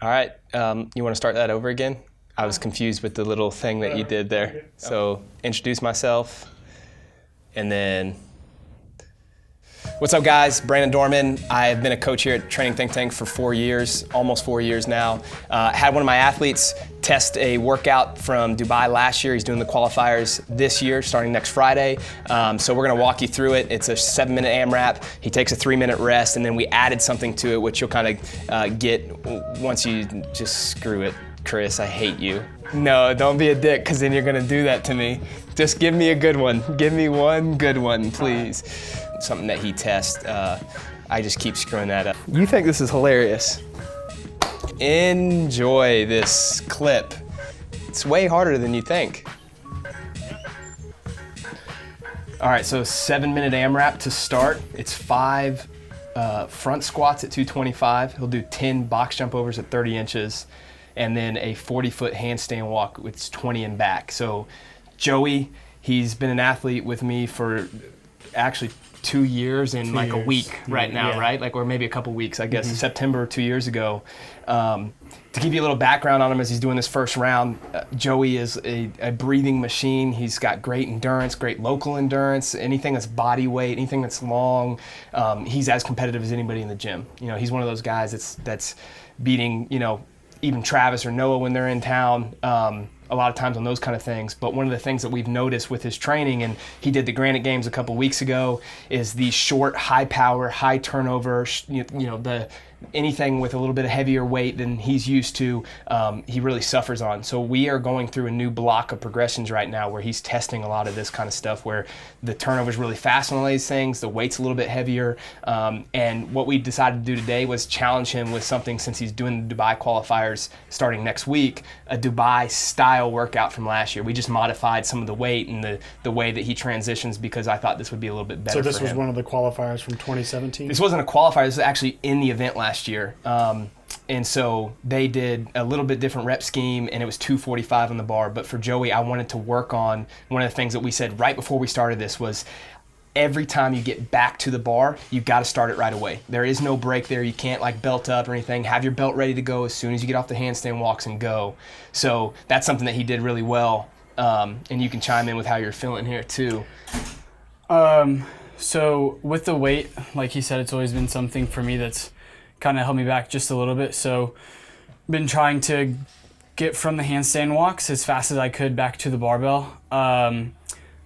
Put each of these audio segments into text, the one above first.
All right, you want to start that over again? I was confused with the little thing that you did there. So introduce myself, and then, what's up guys? Brannen Dorman. I've been a coach here at Training Think Tank for 4 years, almost 4 years now. Had one of my athletes test a workout from Dubai last year. He's doing the qualifiers this year, starting next Friday. So we're gonna walk you through it. It's a 7-minute AMRAP. He takes a 3-minute rest, and then we added something to it, which you'll kind of get once you just screw it. Chris, I hate you. No, don't be a dick, because then you're gonna do that to me. Just give me a good one. Give me one good one, please. Something that he tests, I just keep screwing that up. You think this is hilarious. Enjoy this clip. It's way harder than you think. All right, so 7-minute AMRAP to start. It's 5 front squats at 225. He'll do 10 box jump overs at 30 inches, and then a 40-foot handstand walk with 20 in back. So Joey, he's been an athlete with me for actually 2 years and like a week right now, right? Like, or maybe a couple weeks, I guess. September 2 years ago. To give you a little background on him as he's doing this first round, Joey is a breathing machine. He's got great endurance, great local endurance, anything that's body weight, anything that's long. He's as competitive as anybody in the gym. You know, he's one of those guys that's beating, you know, even Travis or Noah when they're in town. A lot of times on those kind of things. But one of the things that we've noticed with his training, and he did the Granite Games a couple weeks ago, is the short, high power, high turnover, anything with a little bit of heavier weight than he's used to, he really suffers on. So we are going through a new block of progressions right now where he's testing a lot of this kind of stuff where the turnover's really fast on all these things, the weight's a little bit heavier, and what we decided to do today was challenge him with something, since he's doing the Dubai qualifiers starting next week, a Dubai style workout from last year. We just modified some of the weight and the way that he transitions, because I thought this would be a little bit better for him. So this was one of the qualifiers from 2017? This wasn't a qualifier, this was actually in the event last year. And so they did a little bit different rep scheme, and it was 245 on the bar. But for Joey, I wanted to work on one of the things that we said right before we started this was, every time you get back to the bar, you got to start it right away. There is no break there. You can't like belt up or anything. Have your belt ready to go as soon as you get off the handstand walks and go. So that's something that he did really well. And you can chime in with how you're feeling here too. So with the weight, like he said, it's always been something for me that's kind of held me back just a little bit. So been trying to get from the handstand walks as fast as I could back to the barbell,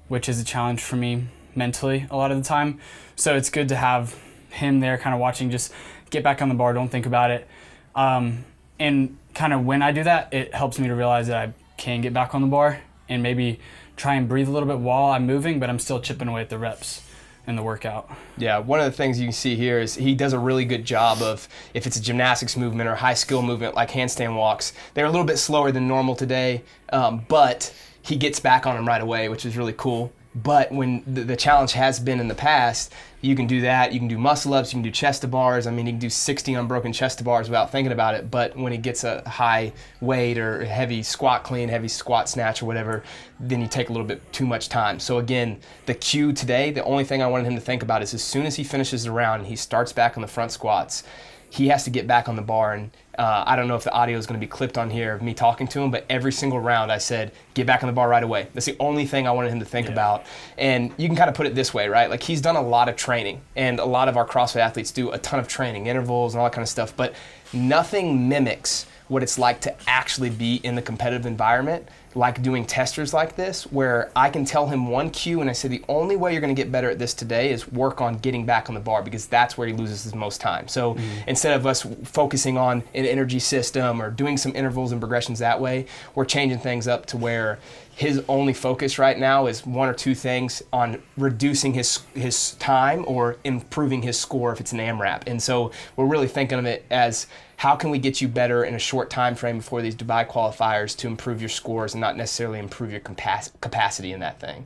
which is a challenge for me mentally a lot of the time. So it's good to have him there kind of watching, just get back on the bar, don't think about it. And kind of when I do that, it helps me to realize that I can get back on the bar and maybe try and breathe a little bit while I'm moving, but I'm still chipping away at the reps in the workout. Yeah, one of the things you can see here is he does a really good job of, if it's a gymnastics movement or high skill movement like handstand walks, they're a little bit slower than normal today, but he gets back on them right away, which is really cool. But when the challenge has been in the past, you can do that, you can do muscle ups, you can do chest to bars. I mean, you can do 60 unbroken chest to bars without thinking about it. But when he gets a high weight or heavy squat clean, heavy squat snatch or whatever, then you take a little bit too much time. So again, the cue today, the only thing I wanted him to think about is as soon as he finishes the round and he starts back on the front squats, he has to get back on the bar. And I don't know if the audio is going to be clipped on here of me talking to him, but every single round I said, get back on the bar right away. That's the only thing I wanted him to think about. And you can kind of put it this way, right? Like, he's done a lot of training, and a lot of our CrossFit athletes do a ton of training, intervals and all that kind of stuff, but nothing mimics what it's like to actually be in the competitive environment, like doing testers like this, where I can tell him one cue and I say, the only way you're going to get better at this today is work on getting back on the bar, because that's where he loses his most time. So instead of us focusing on an energy system or doing some intervals and progressions that way, we're changing things up to where his only focus right now is one or two things on reducing his time or improving his score if it's an AMRAP. And so we're really thinking of it as, how can we get you better in a short time frame before these Dubai qualifiers to improve your scores and not necessarily improve your capacity in that thing.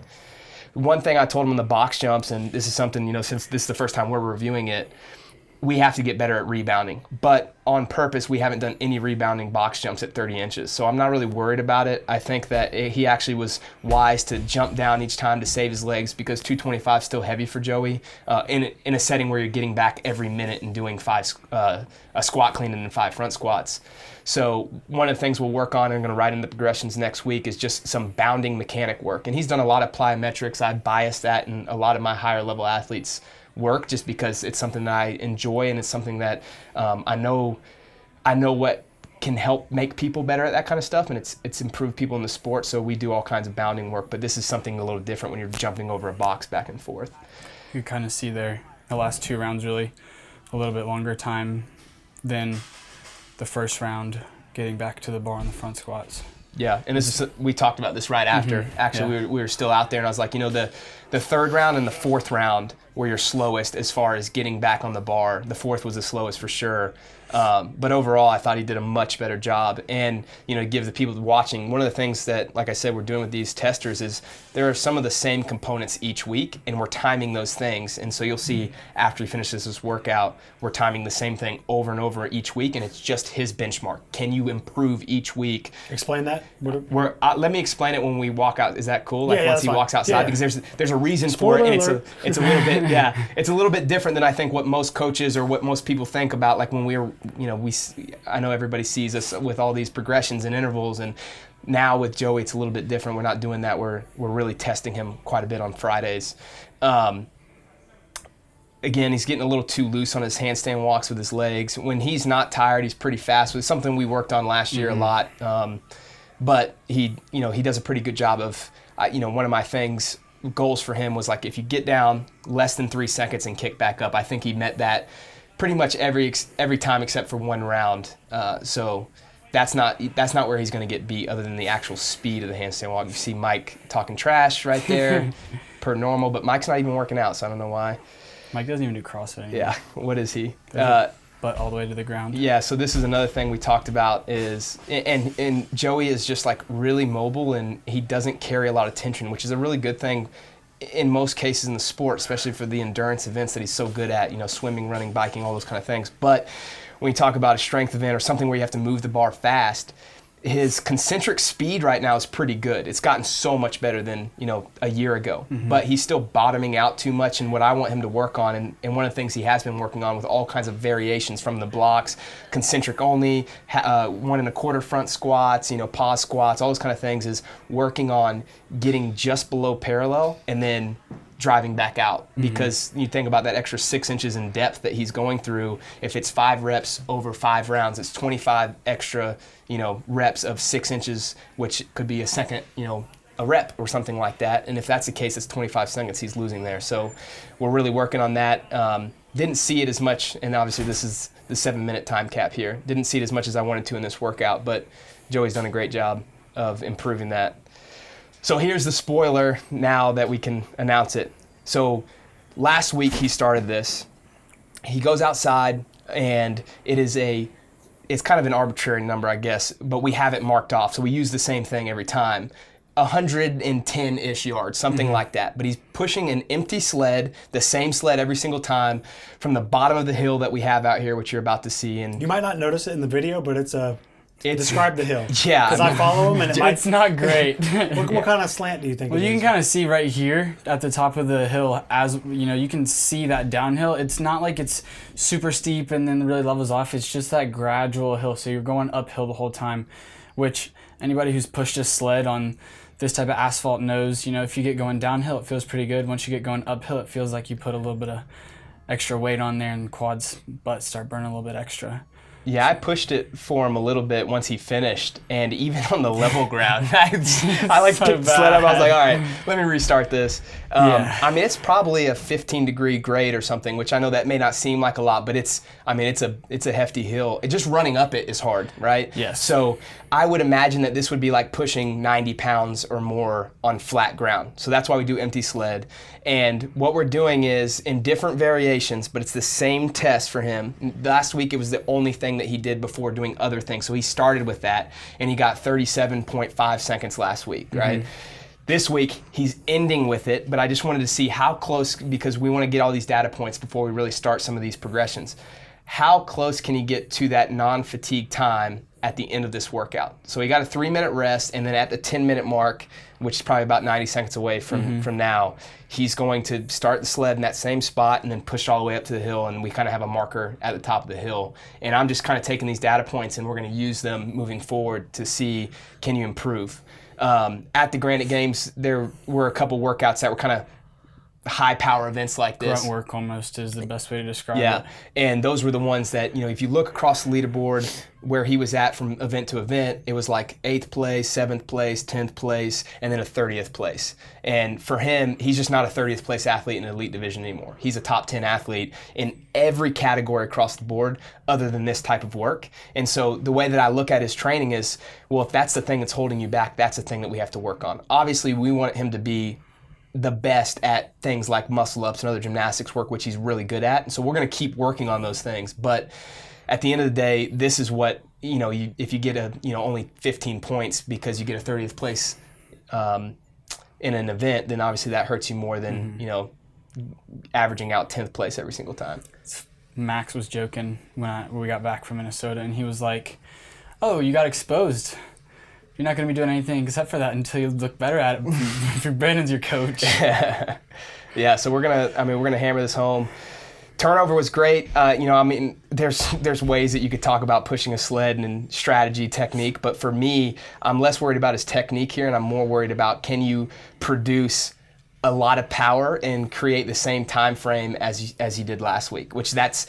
One thing I told him on the box jumps, and this is something, you know, since this is the first time we're reviewing it, we have to get better at rebounding. But on purpose, we haven't done any rebounding box jumps at 30 inches. So I'm not really worried about it. I think that he actually was wise to jump down each time to save his legs, because 225 is still heavy for Joey in a setting where you're getting back every minute and doing a squat clean and then 5 front squats. So one of the things we'll work on, and I'm going to write in the progressions next week, is just some bounding mechanic work. And he's done a lot of plyometrics. I bias that in a lot of my higher level athletes' work, just because it's something that I enjoy, and it's something that I know what can help make people better at that kind of stuff, and it's improved people in the sport. So we do all kinds of bounding work, but this is something a little different when you're jumping over a box back and forth. You kind of see there the last 2 rounds really a little bit longer time than the first round getting back to the bar on the front squats. Yeah, and this is, we talked about this right after. Mm-hmm. Actually, Yeah. we were still out there, and I was like, the third round and the fourth round were your slowest as far as getting back on the bar. The fourth was the slowest for sure. But overall, I thought he did a much better job. And, to give the people watching, one of the things that, like I said, we're doing with these testers is there are some of the same components each week, and we're timing those things. And so you'll see after he finishes this workout, we're timing the same thing over and over each week, and it's just his benchmark. Can you improve each week? Explain that. Let me explain it when we walk out. Is that cool? Like Yeah, once he that's walks fine. outside, Yeah. because there's a reason Spoiler for it, and alert. it's a little bit it's a little bit different than I think what most coaches or what most people think about. Like when I know everybody sees us with all these progressions and intervals, and now with Joey it's a little bit different. We're not doing that. We're really testing him quite a bit on Fridays. Again, he's getting a little too loose on his handstand walks with his legs. When he's not tired, he's pretty fast. It's something we worked on last year a lot. But he does a pretty good job of, one of my goals for him was like, if you get down less than 3 seconds and kick back up. I think he met that pretty much every time except for one round. So that's not where he's going to get beat, other than the actual speed of the handstand walk. You see Mike talking trash right there, per normal, but Mike's not even working out, so I don't know why. Mike doesn't even do CrossFit anymore. Yeah, what is he? But all the way to the ground. Yeah, so this is another thing we talked about is, and Joey is just like really mobile, and he doesn't carry a lot of tension, which is a really good thing in most cases in the sport, especially for the endurance events that he's so good at, swimming, running, biking, all those kind of things. But when you talk about a strength event or something where you have to move the bar fast, his concentric speed right now is pretty good. It's gotten so much better than, a year ago. Mm-hmm. But he's still bottoming out too much, and what I want him to work on, and one of the things he has been working on with all kinds of variations from the blocks, concentric only, 1 1/4 front squats, pause squats, all those kind of things, is working on getting just below parallel and then driving back out. Mm-hmm. Because you think about that extra 6 inches in depth that he's going through. If it's 5 reps over 5 rounds, it's 25 extra, reps of 6 inches, which could be a second, a rep or something like that. And if that's the case, it's 25 seconds he's losing there. So we're really working on that. Didn't see it as much, and obviously this is the 7-minute time cap here. Didn't see it as much as I wanted to in this workout, but Joey's done a great job of improving that. So here's the spoiler now that we can announce it. So last week he started this. He goes outside, and it's kind of an arbitrary number, I guess, but we have it marked off. So we use the same thing every time. 110-ish yards, something like that. But he's pushing an empty sled, the same sled every single time, from the bottom of the hill that we have out here, which you're about to see. And you might not notice it in the video, but describe the hill. Yeah. Because I follow him, and It's not great. what kind of slant do you think Well, it you is? can kind of see right here at the top of the hill, as you can see that downhill. It's not like it's super steep and then really levels off. It's just that gradual hill. So you're going uphill the whole time, which anybody who's pushed a sled on this type of asphalt knows, if you get going downhill, it feels pretty good. Once you get going uphill, it feels like you put a little bit of extra weight on there, and quads, butts start burning a little bit extra. Yeah, I pushed it for him a little bit once he finished, and even on the level ground, I picked the sled up. I was like, all right, let me restart this. I mean, it's probably a 15-degree grade or something, which I know that may not seem like a lot, but it's a hefty hill. Just running up it is hard, right? Yes. So I would imagine that this would be like pushing 90 pounds or more on flat ground. So that's why we do empty sled. And what we're doing is in different variations, but it's the same test for him. Last week, it was the only thing that he did before doing other things. So he started with that, and he got 37.5 seconds last week, right? This week, he's ending with it, but I just wanted to see how close, because we want to get all these data points before we really start some of these progressions. How close can he get to that non-fatigue time at the end of this workout? So he got a 3-minute rest, and then at the 10-minute mark, which is probably about 90 seconds away from now, he's going to start the sled in that same spot and then push all the way up to the hill, and we kind of have a marker at the top of the hill. And I'm just kind of taking these data points, and we're going to use them moving forward to see, can you improve? At the Granite Games, there were a couple workouts that were kind of high power events like this. Grunt work almost is the best way to describe it. Yeah, and those were the ones that, if you look across the leaderboard where he was at from event to event, it was like 8th place, 7th place, 10th place, and then a 30th place. And for him, he's just not a 30th place athlete in the elite division anymore. He's a top 10 athlete in every category across the board other than this type of work. And so the way that I look at his training is, well, if that's the thing that's holding you back, that's the thing that we have to work on. Obviously, we want him to be the best at things like muscle ups and other gymnastics work, which he's really good at. And so we're going to keep working on those things. But at the end of the day, this is what, if you get only 15 points because you get a 30th place in an event, then obviously that hurts you more than, averaging out 10th place every single time. Max was joking when we got back from Minnesota, and he was like, "Oh, you got exposed. You're not going to be doing anything except for that until you look better at it if Brandon's your coach." Yeah, so we're gonna hammer this home. Turnover was great. There's ways that you could talk about pushing a sled and strategy, technique, but for me, I'm less worried about his technique here, and I'm more worried about, can you produce a lot of power and create the same time frame as he did last week, which that's,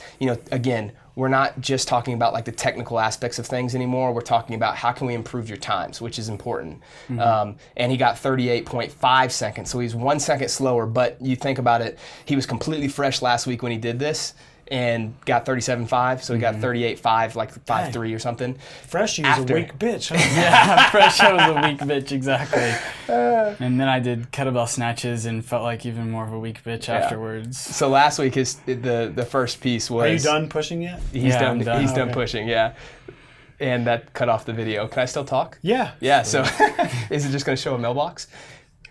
again, we're not just talking about like the technical aspects of things anymore. We're talking about how can we improve your times, which is important. And he got 38.5 seconds, so he's 1 second slower. But you think about it, he was completely fresh last week when he did this and got 37.5, so he got 38.5, like 5.3 or something. Fresh, was a weak bitch, huh? Yeah, Fresh was a weak bitch, exactly. And then I did kettlebell snatches and felt like even more of a weak bitch afterwards. So last week, the first piece was... Are you done pushing yet? He's done pushing, yeah. And that cut off the video. Can I still talk? Yeah. Yeah, so is it just going to show a mailbox?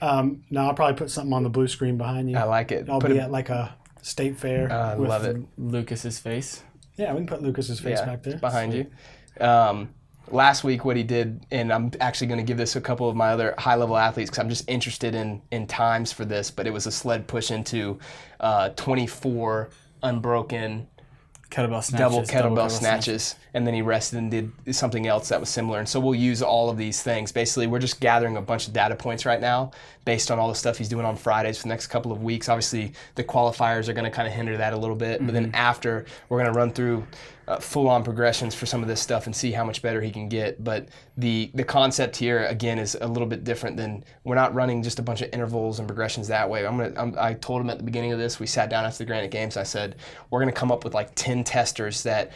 No, I'll probably put something on the blue screen behind you. I like it. I'll be at like a state fair. I love it. Lucas's face. Yeah, we can put Lucas's face back there. Behind you. Last week, what he did, and I'm actually going to give this to a couple of my other high-level athletes because I'm just interested in times for this, but it was a sled push into 24 unbroken double kettlebell snatches, and then he rested and did something else that was similar. And so we'll use all of these things. Basically, we're just gathering a bunch of data points right now based on all the stuff he's doing on Fridays for the next couple of weeks. Obviously, the qualifiers are going to kind of hinder that a little bit, but then after, we're going to run through full-on progressions for some of this stuff and see how much better he can get. But the concept here, again, is a little bit different than, we're not running just a bunch of intervals and progressions that way. I told him at the beginning of this, we sat down after the Granite Games, I said, we're going to come up with like 10 testers that,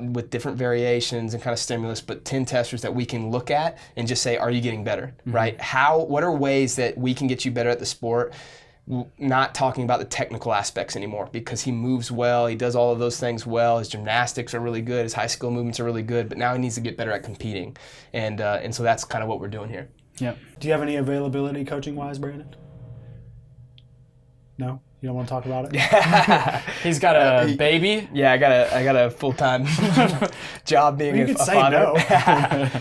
with different variations and kind of stimulus, but 10 testers that we can look at and just say, are you getting better, right? What are ways that we can get you better at the sport? Not talking about the technical aspects anymore, because he moves well, he does all of those things well, his gymnastics are really good, his high skill movements are really good, but now he needs to get better at competing, and so that's kind of what we're doing here. Yep. Do you have any availability coaching wise, Brandon? No? You don't want to talk about it? He's got a baby. Yeah, I got a full-time job being you a could say father.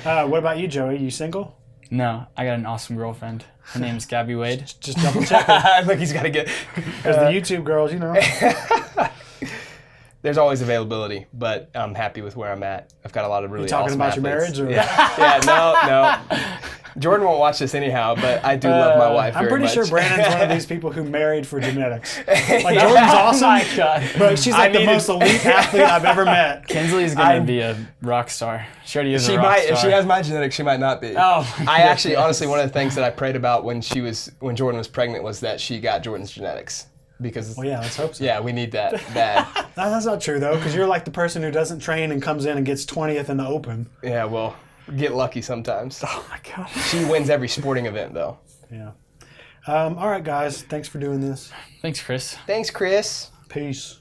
No. What about you, Joey? You single? No, I got an awesome girlfriend. Her name's Gabby Wade. Just double checking. Look, he's got to get... Because the YouTube girls, There's always availability, but I'm happy with where I'm at. I've got a lot of really talking awesome about athletes. your marriage? Or? Yeah, no. Jordan won't watch this anyhow, but I do love my wife very much. I'm pretty sure Brandon's one of these people who married for genetics. Like, Jordan's awesome, Oh my God. but she's like the most elite athlete I've ever met. Kinsley's going to be a rock star. She already is a rock star. If she has my genetics, she might not be. Oh. I actually, honestly, one of the things that I prayed about when Jordan was pregnant was that she got Jordan's genetics. Because, well, yeah, let's hope so. Yeah, we need that bad. That's not true, though, because you're like the person who doesn't train and comes in and gets 20th in the Open. Yeah, well, get lucky sometimes. Oh, my God. She wins every sporting event, though. Yeah. All right, guys. Thanks for doing this. Thanks, Chris. Thanks, Chris. Peace.